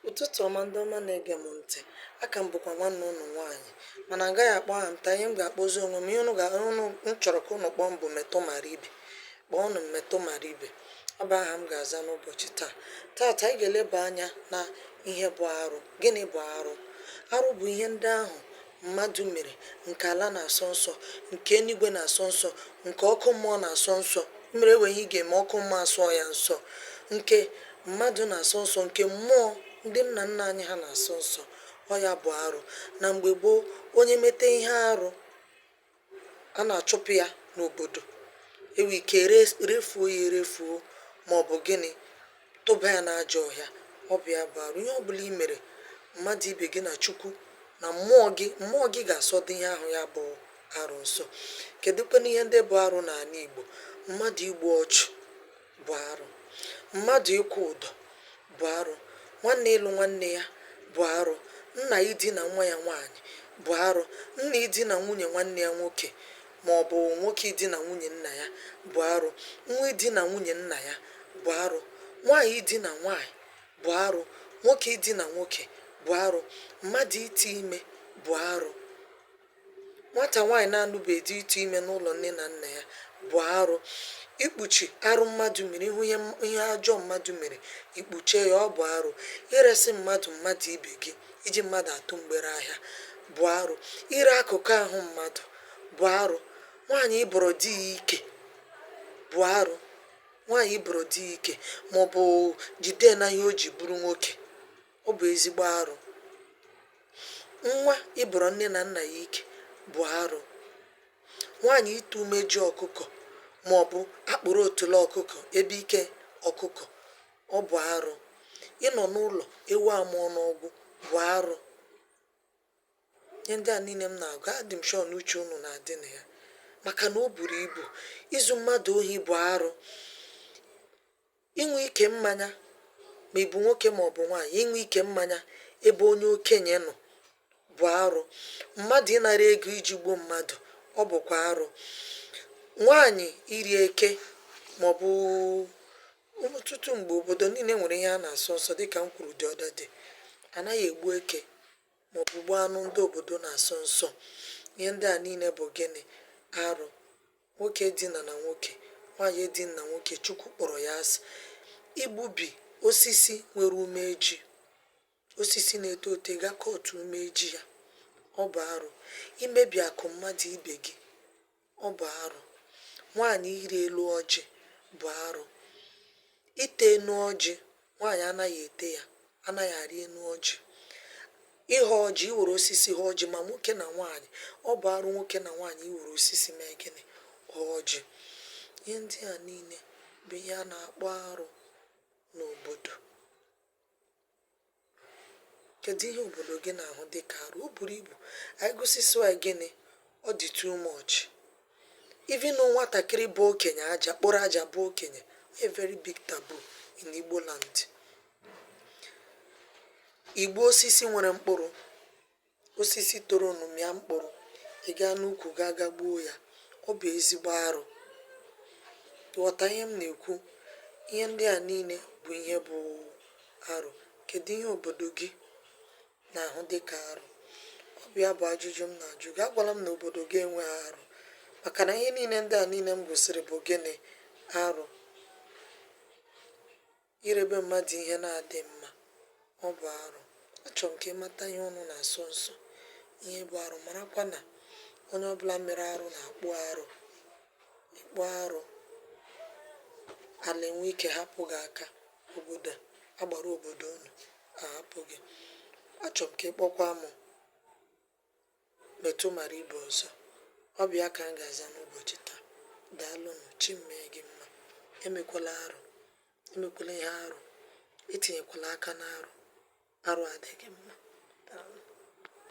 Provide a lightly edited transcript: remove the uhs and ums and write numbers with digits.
Ụtụtụ ọma ndị ọma na-ege m ntị. Aka m bụkwa nwanne ụnụ nwaanyị, mana agaghị akpọ aha m taa. Ihe m ga-akpọzi onwe m, ihe m chọrọ ka ụnụ kpọọ m bụ Metụ Mara Ibe. Kpọọnụ m Metụ Mara Ibe. Ọ bụ aha m ga-aza n'ụbọchị taa. Taata anyị ga-eleba anya na ihe bụ arụ. Gịnị bụ arụ? Arụ bụ ihe ndị ahụ mmadụ mere, nke ala na-asọ nsọ, nke eluigwe na-asọ nsọ, nke ọkụ mmụọ na-asọ nsọ. Mere enwe ihe ị ga-eme ọkụ mmụọ asọ ya nsọ, nke mmadụ na-asọ nsọ, nke mmụọ ndị nna nna anyị ha na-asọ nsọ. Ọ ya bụ arụ. Na mgbe gboo, onye mete ihe arụ, a na-achụpụ ya n'obodo. Enwe ike refuo ya erefuo, ma ọ bụ gịnị, tụba ya n'ajọ ọhịa. Ọ bụ ya bụ arụ. Ihe ọ bụla i mere mmadụ ibe gị na Chukwu na mmụọ gị ga-asọdo ihe ahụ ya bụ arụ nsọ. Kedụkwana ihe ndị bụ arụ n'ala Igbo? Mmadụ igbu ọchụ bụ arụ. Mmadụ ịkwụ ụdọ bụ arụ. Nwanne ịlụ nwanne ya bụ arụ. Nna idina nwa ya nwaanyị bụ arụ. Nna idina nwunye nwanne ya nwoke, ma ọ bụ nwoke idina nwunye nna ya bụ arụ. Nwa idina nwunye nna ya bụ arụ. Nwaanyị idina nwaanyị bụ arụ. Nwoke idina nwoke bụ arụ. Mmadụ ite ime bụ arụ. Nwata nwaanyị na-anụbeghị di ite ime n'ụlọ nne na nna ya bụ arụ. Ikpuchi arụ mmadụ mere, ihu ihe ajọọ mmadụ mere, ikpuchie ya, ọ bụ arụ. Iresi mmadụ ibe gị iji mmadụ atụ mgbere ahịa bụ arụ. Ire akụkụ ahụ mmadụ bụ arụ. Nwaanyị ịbọrọ di ya ike bụ arụ. Nwaanyị ịbọrọ di ya ike, ma ọ bụ jide na ihe o ji bụrụ nwoke, ọ bụ ezigbo arụ. Nwa ịbọrọ nne na nna ya ike bụ arụ. Nwaanyị ite umeji ọkụkọ, ma ọ bụ akpụrụ otule ọkụkọ ebe ike ọkụkọ, ọ bụ arụ. Ịnọ n'ụlọ ewu amụọ n'ọgwụ bụ arụ. Ihe ndị a niile m na-agụ, adị m sure n'uche unu na-adị na ya, maka na o buru ibu. Izu mmadụ ohi bụ arụ. Ịṅụ ike mmanya, ma ị bụ nwoke ma ọ bụ nwaanyị, ịṅụ ike mmanya ebe onye okenye nọ bụ arụ. Mmadụ ịnara ego iji gbuo mmadụ, ọ bụkwa arụ. Nwaanyị iri eke, ma ọ bụ ọtụtụ mgbe obodo niile nwere ihe a na-asọ nsọ, dịka m kwuru dị ọda dị. Anaghị egbu eke ma ọ bụ gbuo anụ ndị obodo na-asọ nsọ. Ihe ndị a niile bụ gịnị? Arụ. Nwoke dina na nwoke, nwaanyị edina na nwoke, Chukwu kpọrọ ya asị. Igbubi osisi nwere umeji, osisi na-eto eto, ga kọtụ umeji ya, ọ bụ arụ. Imebi akụ mmadụ ibe gị, ọ bụ arụ. Nwaanyị iri elu ọjị bụ arụ. Ite enu ọjị, nwaanyị anaghị ete ya, anaghị arị enu ọjị. Ịghọ ọjị, iwere osisi ha ọjị, ma nwoke na nwaanyị, ọ bụ arụ nwoke na nwaanyị iwere osisi mee gịnị? Ọjị. Ihe ndị a niile bụ ihe a na-akpọ arụ n'obodo. Kedu ihe obodo gị na-ahụ dịka arụ? O buru ibu. Anyị gụsịsịa gịnị, ọ dị too much. Even nwatakịrị bụ okenye aja, kpọrọ aja bụ okenye, a very big taboo in Igbo land. Igbo osisi nwere mkpụrụ, osisi toro mịa mkpụrụ, ị gaa n'ukwu ga gbuo ya, ọ bụ ezigbo arụ. Ghọta ihe m na-ekwu? Ihe ndị a niile bụ ihe bụ arụ. Kedu ihe obodo gị na-ahụ dịka arụ? Ọ bụ ya bụ ajụjụ m na-ajụ gị. Agwala m na obodo gị enweghị arụ, maka na ihe niile ndị a niile m gosiri bụ gịnị? Arụ. Irebe mmadụ ihe na-adị mma, ọ bụ arụ. Achọrọ m ka ịmata ihe unu na-asọ nsọ, ihe bụ arụ. Marakwa na onye ọbụla mere arụ na-akpụ arụ. Ịkpụ arụ, ala enwe ike hapụ gị aka. Obodo agbara obodo unu ahapụ gị. Achọrọ m ka ịkpọkwa m Metụ Mara Ibe ọzọ. Ọ bụ ya ka m ga-aza n'ụbọchị taa. Daalụnụ. Chi mee gị mma. Emekwala arụ. Emekwala ihe arụ. Etinyekwala aka n'arụ. Arụ adịghị mma.